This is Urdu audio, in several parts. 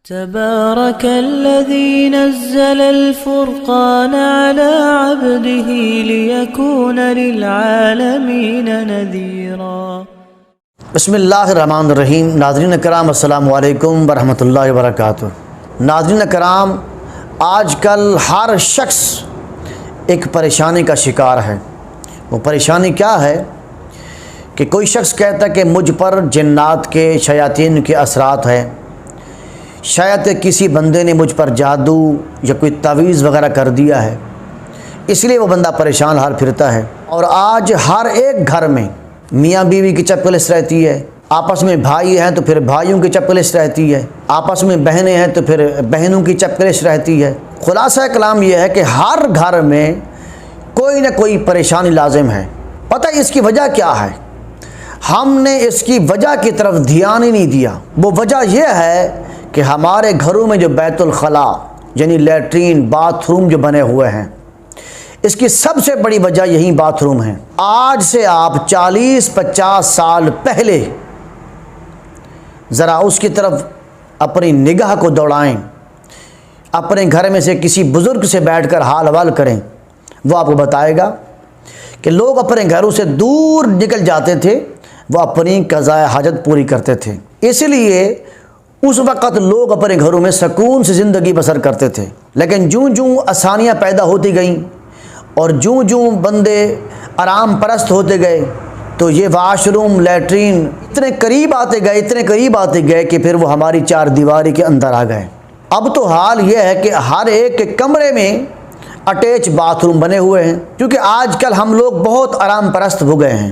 تبارك الذي نزل الفرقان على عبده ليكون للعالمين نذيرا۔ بسم اللہ الرحمن الرحیم۔ ناظرین کرام السلام علیکم ورحمۃ اللہ وبرکاتہ۔ ناظرین کرام، آج کل ہر شخص ایک پریشانی کا شکار ہے۔ وہ پریشانی کیا ہے کہ کوئی شخص کہتا ہے کہ مجھ پر جنات کے شیاطین کے اثرات ہیں، شاید کسی بندے نے مجھ پر جادو یا کوئی تعویذ وغیرہ کر دیا ہے، اس لیے وہ بندہ پریشان حال پھرتا ہے۔ اور آج ہر ایک گھر میں میاں بیوی کی چپلس رہتی ہے، آپس میں بھائی ہیں تو پھر بھائیوں کی چپلس رہتی ہے، آپس میں بہنیں ہیں تو پھر بہنوں کی چپلس رہتی ہے۔ خلاصہ کلام یہ ہے کہ ہر گھر میں کوئی نہ کوئی پریشانی لازم ہے۔ پتہ اس کی وجہ کیا ہے؟ ہم نے اس کی وجہ کی طرف دھیان ہی نہیں دیا۔ وہ وجہ یہ ہے کہ ہمارے گھروں میں جو بیت الخلا یعنی لیٹرین باتھ روم جو بنے ہوئے ہیں، اس کی سب سے بڑی وجہ یہی باتھ روم ہے۔ آج سے آپ 40-50 سال پہلے ذرا اس کی طرف اپنی نگاہ کو دوڑائیں، اپنے گھر میں سے کسی بزرگ سے بیٹھ کر حال حوال کریں، وہ آپ کو بتائے گا کہ لوگ اپنے گھروں سے دور نکل جاتے تھے، وہ اپنی قضاء حاجت پوری کرتے تھے۔ اس لیے اس وقت لوگ اپنے گھروں میں سکون سے زندگی بسر کرتے تھے۔ لیکن جوں آسانیاں پیدا ہوتی گئیں اور جوں بندے آرام پرست ہوتے گئے تو یہ واش روم لیٹرین اتنے قریب آتے گئے کہ پھر وہ ہماری چار دیواری کے اندر آ گئے۔ اب تو حال یہ ہے کہ ہر ایک کے کمرے میں اٹیچ باتھ روم بنے ہوئے ہیں، کیونکہ آج کل ہم لوگ بہت آرام پرست ہو گئے ہیں۔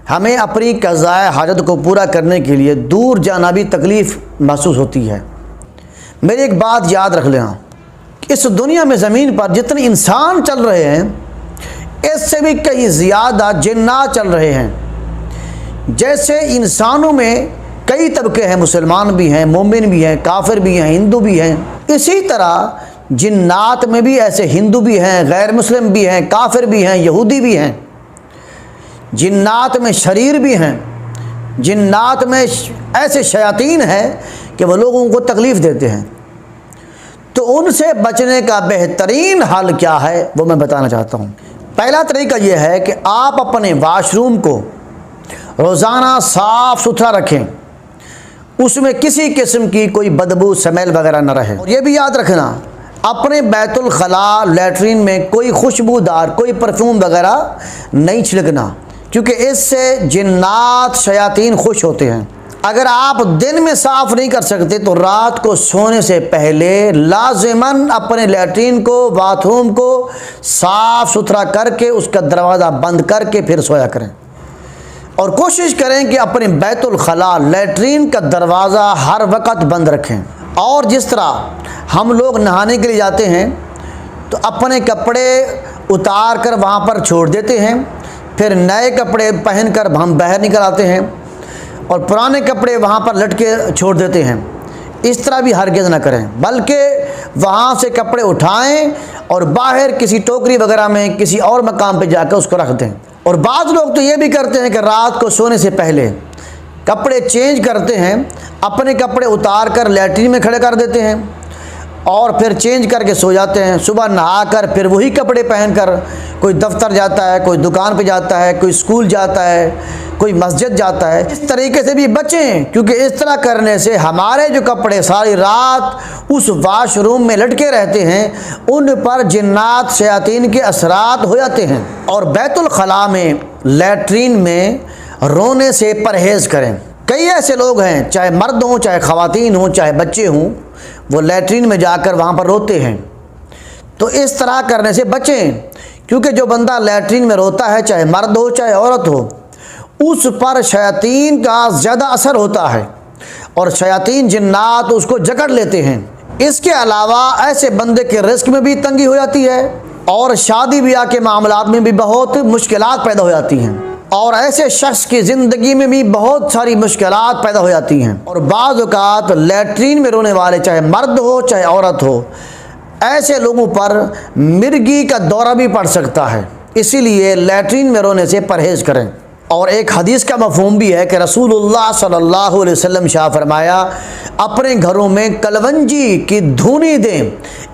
ہمیں اپنی قضاء حاجت کو پورا کرنے کے لیے دور جانا بھی تکلیف محسوس ہوتی ہے۔ میری ایک بات یاد رکھ لینا، اس دنیا میں زمین پر جتنے انسان چل رہے ہیں، اس سے بھی کئی زیادہ جنات چل رہے ہیں۔ جیسے انسانوں میں کئی طبقے ہیں، مسلمان بھی ہیں، مومن بھی ہیں، کافر بھی ہیں، ہندو بھی ہیں، اسی طرح جنات میں بھی ایسے ہندو بھی ہیں، غیر مسلم بھی ہیں، کافر بھی ہیں، یہودی بھی ہیں۔ جنات میں شریر بھی ہیں، جنات میں ایسے شیاطین ہیں کہ وہ لوگوں کو تکلیف دیتے ہیں۔ تو ان سے بچنے کا بہترین حل کیا ہے وہ میں بتانا چاہتا ہوں۔ پہلا طریقہ یہ ہے کہ آپ اپنے واش روم کو روزانہ صاف ستھرا رکھیں، اس میں کسی قسم کی کوئی بدبو سمیل وغیرہ نہ رہے۔ اور یہ بھی یاد رکھنا، اپنے بیت الخلا لیٹرین میں کوئی خوشبودار کوئی پرفیوم وغیرہ نہیں چھڑکنا، کیونکہ اس سے جنات شیاطین خوش ہوتے ہیں۔ اگر آپ دن میں صاف نہیں کر سکتے تو رات کو سونے سے پہلے لازماً اپنے لیٹرین کو باتھ روم کو صاف ستھرا کر کے اس کا دروازہ بند کر کے پھر سویا کریں، اور کوشش کریں کہ اپنے بیت الخلا لیٹرین کا دروازہ ہر وقت بند رکھیں۔ اور جس طرح ہم لوگ نہانے کے لیے جاتے ہیں تو اپنے کپڑے اتار کر وہاں پر چھوڑ دیتے ہیں، پھر نئے کپڑے پہن کر ہم باہر نکل آتے ہیں اور پرانے کپڑے وہاں پر لٹکے چھوڑ دیتے ہیں۔ اس طرح بھی ہرگز نہ کریں، بلکہ وہاں سے کپڑے اٹھائیں اور باہر کسی ٹوکری وغیرہ میں کسی اور مقام پہ جا کر اس کو رکھ دیں۔ اور بعض لوگ تو یہ بھی کرتے ہیں کہ رات کو سونے سے پہلے کپڑے چینج کرتے ہیں، اپنے کپڑے اتار کر لیٹرین میں کھڑے کر دیتے ہیں اور پھر چینج کر کے سو جاتے ہیں۔ صبح نہا کر پھر وہی کپڑے پہن کر کوئی دفتر جاتا ہے، کوئی دکان پہ جاتا ہے، کوئی اسکول جاتا ہے، کوئی مسجد جاتا ہے۔ اس طریقے سے بھی بچیں، کیونکہ اس طرح کرنے سے ہمارے جو کپڑے ساری رات اس واش روم میں لٹکے رہتے ہیں، ان پر جنات شیاطین کے اثرات ہو جاتے ہیں۔ اور بیت الخلا میں لیٹرین میں رونے سے پرہیز کریں۔ کئی ایسے لوگ ہیں، چاہے مرد ہوں، چاہے خواتین ہوں، چاہے بچے ہوں، وہ لیٹرین میں جا کر وہاں پر روتے ہیں۔ تو اس طرح کرنے سے بچیں، کیونکہ جو بندہ لیٹرین میں روتا ہے، چاہے مرد ہو چاہے عورت ہو، اس پر شیاطین کا زیادہ اثر ہوتا ہے اور شیاطین جنات اس کو جکڑ لیتے ہیں۔ اس کے علاوہ ایسے بندے کے رزق میں بھی تنگی ہو جاتی ہے اور شادی بیاہ کے معاملات میں بھی بہت مشکلات پیدا ہو جاتی ہیں، اور ایسے شخص کی زندگی میں بھی بہت ساری مشکلات پیدا ہو جاتی ہیں۔ اور بعض اوقات لیٹرین میں رونے والے، چاہے مرد ہو چاہے عورت ہو، ایسے لوگوں پر مرگی کا دورہ بھی پڑ سکتا ہے۔ اسی لیے لیٹرین میں رونے سے پرہیز کریں۔ اور ایک حدیث کا مفہوم بھی ہے کہ رسول اللہ صلی اللہ علیہ وسلم شاہ فرمایا اپنے گھروں میں کلونجی کی دھونی دیں،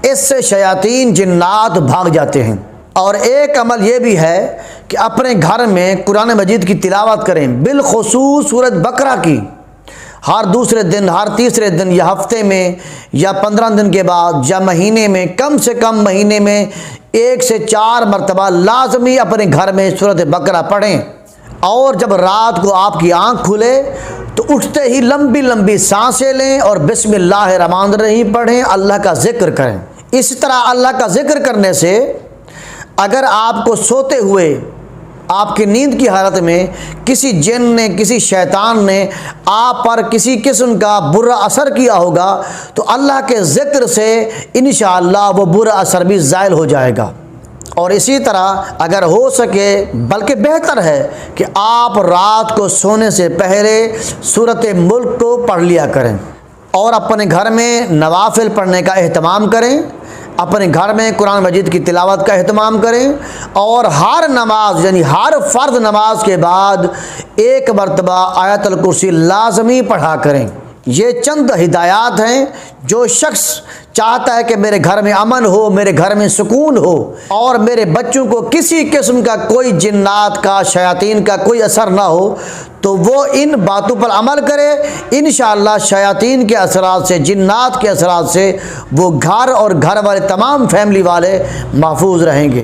اس سے شیاطین جنات بھاگ جاتے ہیں۔ اور ایک عمل یہ بھی ہے کہ اپنے گھر میں قرآن مجید کی تلاوت کریں، بالخصوص سورۃ بقرہ کی، ہر دوسرے دن، ہر تیسرے دن، یا ہفتے میں، یا 15 دن کے بعد، یا مہینے میں، کم سے کم مہینے میں 1 سے 4 مرتبہ لازمی اپنے گھر میں سورۃ بقرہ پڑھیں۔ اور جب رات کو آپ کی آنکھ کھلے تو اٹھتے ہی لمبی لمبی سانسیں لیں اور بسم اللہ الرحمن الرحیم پڑھیں، اللہ کا ذکر کریں۔ اس طرح اللہ کا ذکر کرنے سے اگر آپ کو سوتے ہوئے آپ کی نیند کی حالت میں کسی جن نے، کسی شیطان نے آپ پر کسی قسم کا برا اثر کیا ہوگا تو اللہ کے ذکر سے انشاءاللہ وہ برا اثر بھی زائل ہو جائے گا۔ اور اسی طرح اگر ہو سکے، بلکہ بہتر ہے کہ آپ رات کو سونے سے پہلے سورۃ ملک کو پڑھ لیا کریں، اور اپنے گھر میں نوافل پڑھنے کا اہتمام کریں، اپنے گھر میں قرآن مجید کی تلاوت کا اہتمام کریں، اور ہر نماز یعنی ہر فرض نماز کے بعد 1 مرتبہ آیت الکرسی لازمی پڑھا کریں۔ یہ چند ہدایات ہیں، جو شخص چاہتا ہے کہ میرے گھر میں امن ہو، میرے گھر میں سکون ہو، اور میرے بچوں کو کسی قسم کا کوئی جنات کا، شیاطین کا کوئی اثر نہ ہو، تو وہ ان باتوں پر عمل کرے۔ انشاءاللہ شیاطین کے اثرات سے، جنات کے اثرات سے وہ گھر اور گھر والے تمام فیملی والے محفوظ رہیں گے۔